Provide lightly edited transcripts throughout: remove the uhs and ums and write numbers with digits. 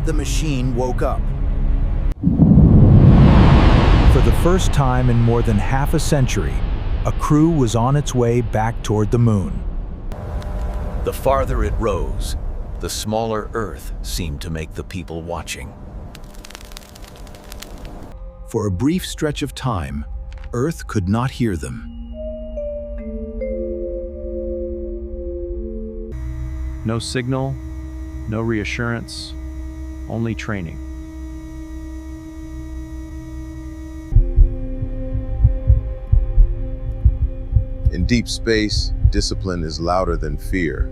moment the machine woke up. For the first time in more than half a century, a crew was on its way back toward the moon. The farther it rose, the smaller Earth seemed to make the people watching. For a brief stretch of time, Earth could not hear them. No signal, no reassurance, only training. In deep space, discipline is louder than fear.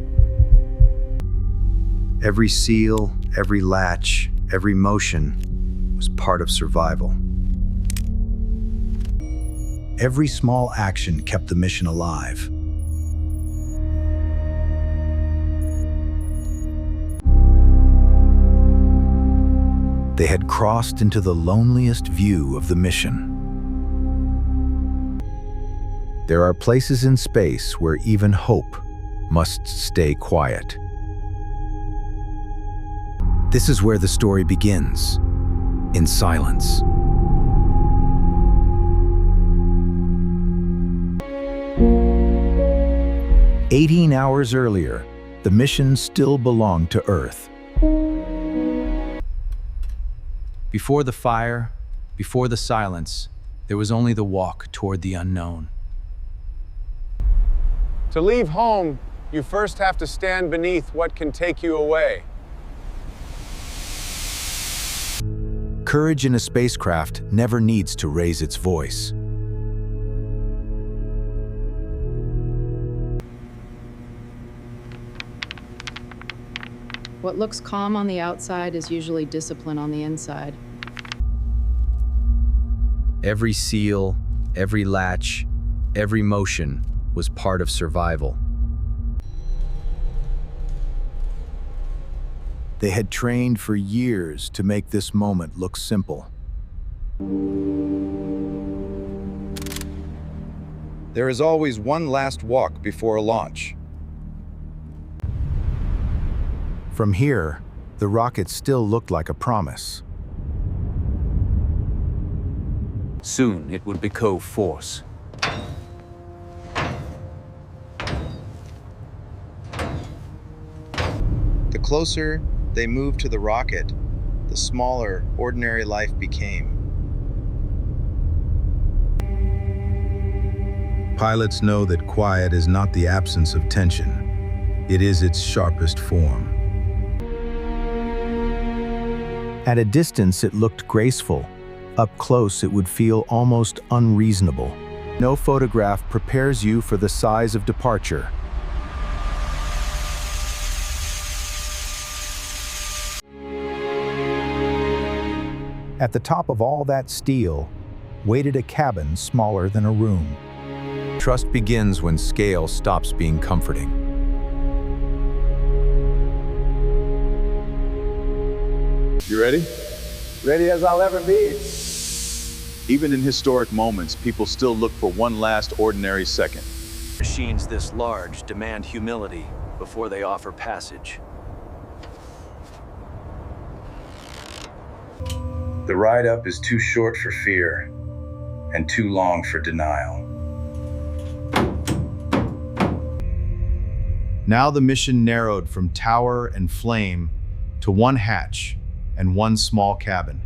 Every seal, every latch, every motion was part of survival. Every small action kept the mission alive. They had crossed into the loneliest view of the mission. There are places in space where even hope must stay quiet. This is where the story begins, in silence. "18 hours earlier, the mission still belonged to Earth. Before the fire, before the silence, there was only the walk toward the unknown. To leave home, you first have to stand beneath what can take you away. Courage in a spacecraft never needs to raise its voice. What looks calm on the outside is usually discipline on the inside. Every seal, every latch, every motion was part of survival. They had trained for years to make this moment look simple. There is always one last walk before launch. From here, the rocket still looked like a promise. Soon it would become force. The closer they moved to the rocket, the smaller ordinary life became. Pilots know that quiet is not the absence of tension. It is its sharpest form. At a distance, it looked graceful. Up close, it would feel almost unreasonable. No photograph prepares you for the size of departure. At the top of all that steel, waited a cabin smaller than a room. Trust begins when scale stops being comforting. You ready? Ready as I'll ever be. Even in historic moments, people still look for one last ordinary second. Machines this large demand humility before they offer passage. The ride up is too short for fear and too long for denial. Now the mission narrowed from tower and flame to one hatch and one small cabin.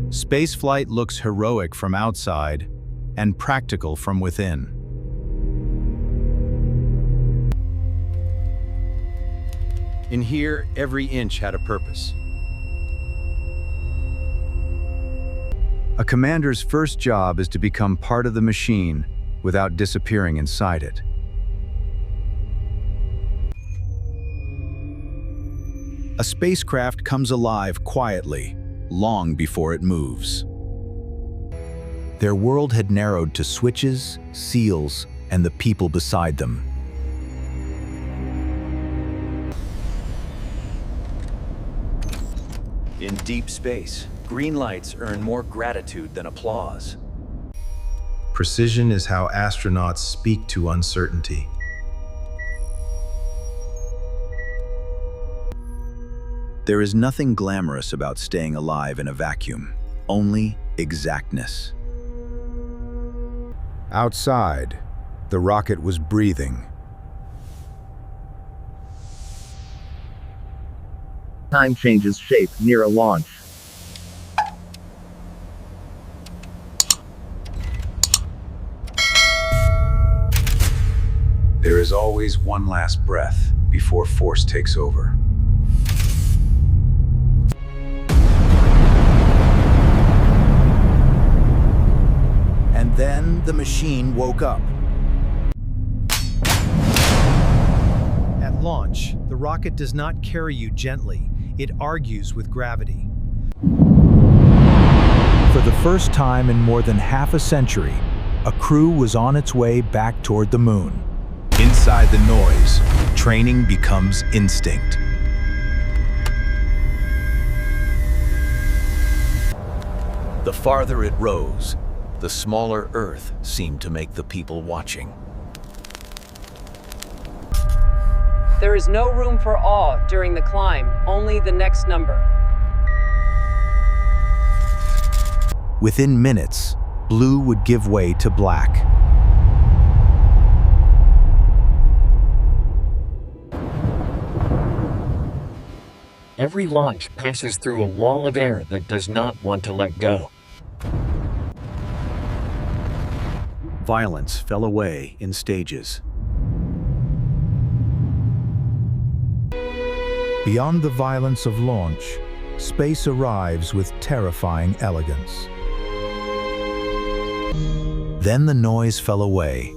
Spaceflight looks heroic from outside and practical from within. In here, every inch had a purpose. A commander's first job is to become part of the machine without disappearing inside it. A spacecraft comes alive quietly, long before it moves. Their world had narrowed to switches, seals, and the people beside them. In deep space, green lights earn more gratitude than applause. Precision is how astronauts speak to uncertainty. There is nothing glamorous about staying alive in a vacuum, only exactness. Outside, the rocket was breathing. Time changes shape near a launch. There is always one last breath before force takes over. And then the machine woke up. At launch, the rocket does not carry you gently. It argues with gravity. For the first time in more than half a century, a crew was on its way back toward the moon. Inside the noise, training becomes instinct. The farther it rose, the smaller Earth seemed to make the people watching. There is no room for awe during the climb, only the next number. Within minutes, blue would give way to black. Every launch passes through a wall of air that does not want to let go. Violence fell away in stages. Beyond the violence of launch, space arrives with terrifying elegance. Then the noise fell away,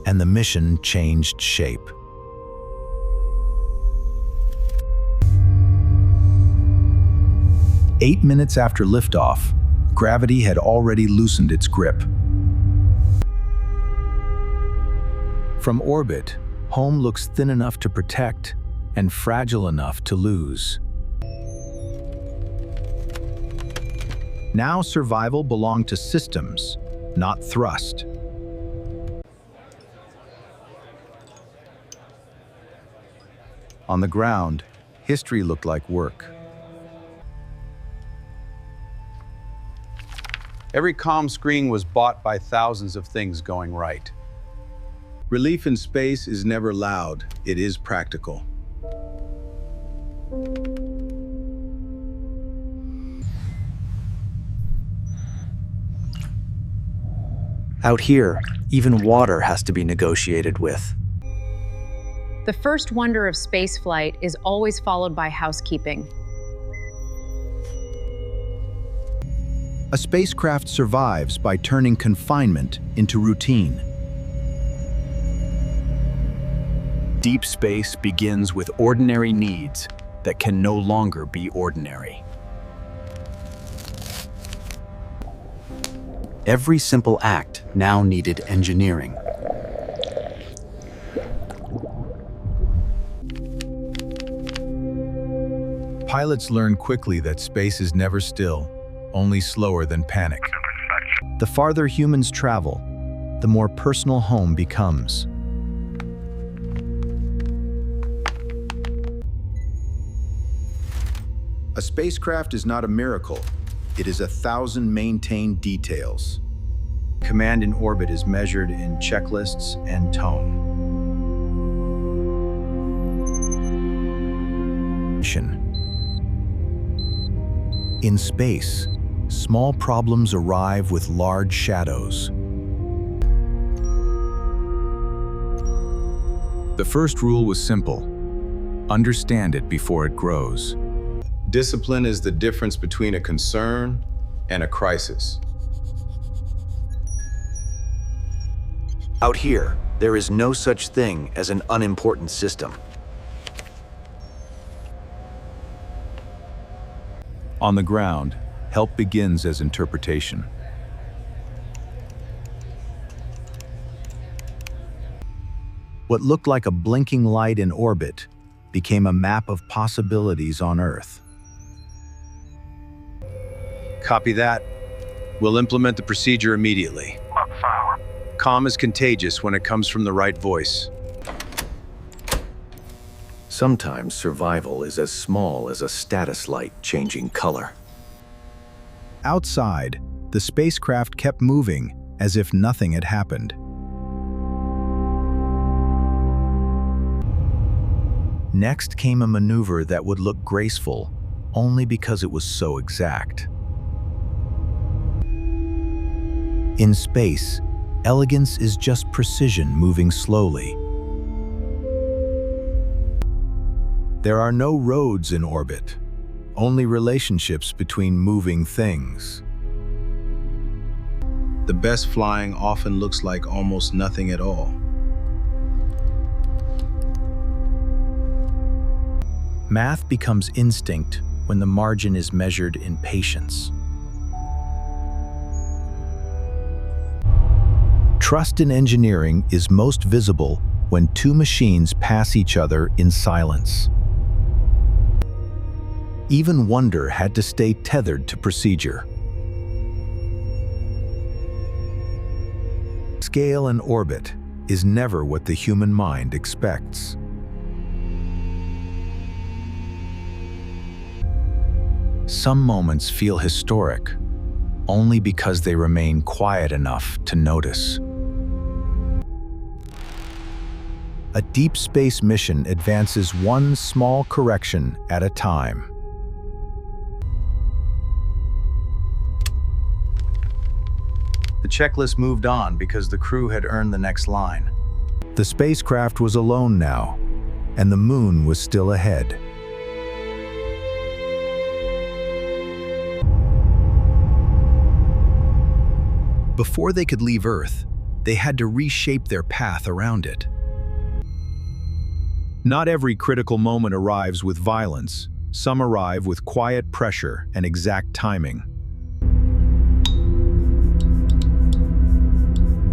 and the mission changed shape. Eight minutes after liftoff, gravity had already loosened its grip. From orbit, home looks thin enough to protect and fragile enough to lose. Now survival belonged to systems, not thrust. On the ground, history looked like work. Every comm screen was bought by thousands of things going right. Relief in space is never loud, it is practical. Out here, even water has to be negotiated with. The first wonder of spaceflight is always followed by housekeeping. A spacecraft survives by turning confinement into routine. Deep space begins with ordinary needs that can no longer be ordinary. Every simple act now needed engineering. Pilots learn quickly that space is never still, only slower than panic. The farther humans travel, the more personal home becomes. A spacecraft is not a miracle. It is 1,000 maintained details. Command in orbit is measured in checklists and tone. In space, small problems arrive with large shadows. The first rule was simple: understand it before it grows. Discipline is the difference between a concern and a crisis. Out here, there is no such thing as an unimportant system. On the ground, help begins as interpretation. What looked like a blinking light in orbit became a map of possibilities on Earth. Copy that. We'll implement the procedure immediately. Calm is contagious when it comes from the right voice. Sometimes survival is as small as a status light changing color. Outside, the spacecraft kept moving as if nothing had happened. Next came a maneuver that would look graceful only because it was so exact. In space, elegance is just precision moving slowly. There are no roads in orbit, only relationships between moving things. The best flying often looks like almost nothing at all. Math becomes instinct when the margin is measured in patience. Trust in engineering is most visible when two machines pass each other in silence. Even wonder had to stay tethered to procedure. Scale and orbit is never what the human mind expects. Some moments feel historic only because they remain quiet enough to notice. A deep space mission advances one small correction at a time. The checklist moved on because the crew had earned the next line. The spacecraft was alone now, and the moon was still ahead. Before they could leave Earth, they had to reshape their path around it. Not every critical moment arrives with violence. Some arrive with quiet pressure and exact timing.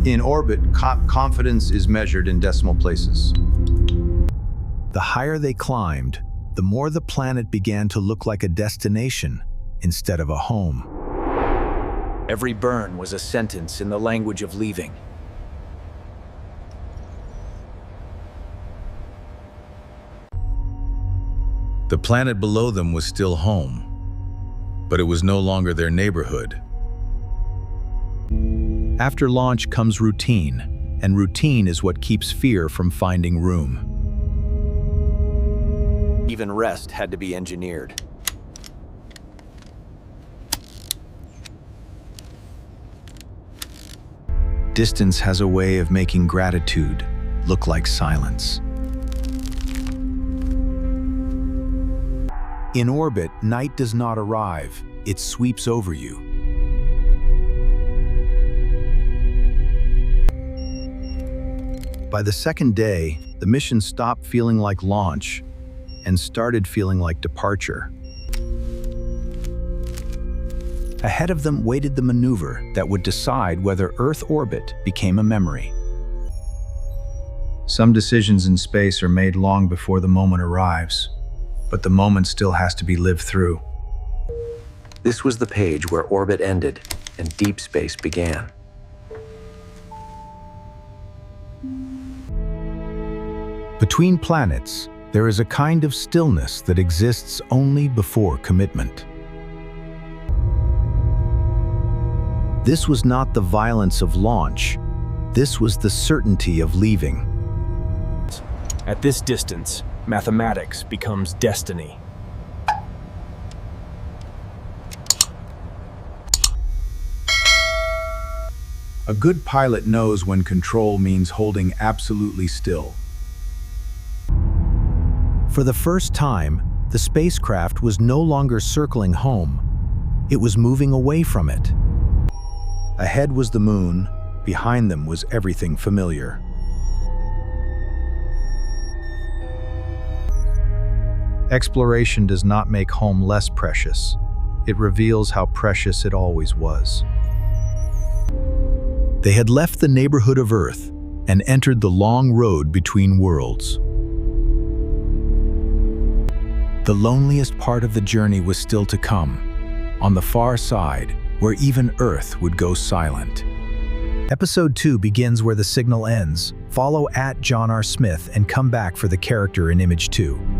In orbit, confidence is measured in decimal places. The higher they climbed, the more the planet began to look like a destination instead of a home. Every burn was a sentence in the language of leaving. The planet below them was still home, but it was no longer their neighborhood. After launch comes routine, and routine is what keeps fear from finding room. Even rest had to be engineered. Distance has a way of making gratitude look like silence. In orbit, night does not arrive, it sweeps over you. By the second day, the mission stopped feeling like launch and started feeling like departure. Ahead of them waited the maneuver that would decide whether Earth orbit became a memory. Some decisions in space are made long before the moment arrives, but the moment still has to be lived through. This was the page where orbit ended and deep space began. Between planets, there is a kind of stillness that exists only before commitment. This was not the violence of launch. This was the certainty of leaving. At this distance, mathematics becomes destiny. A good pilot knows when control means holding absolutely still. For the first time, the spacecraft was no longer circling home. It was moving away from it. Ahead was the moon, behind them was everything familiar. Exploration does not make home less precious. It reveals how precious it always was. They had left the neighborhood of Earth and entered the long road between worlds. The loneliest part of the journey was still to come, on the far side, where even Earth would go silent. Episode 2 begins where the signal ends. Follow @John R. Smith and come back for the character in Image 2.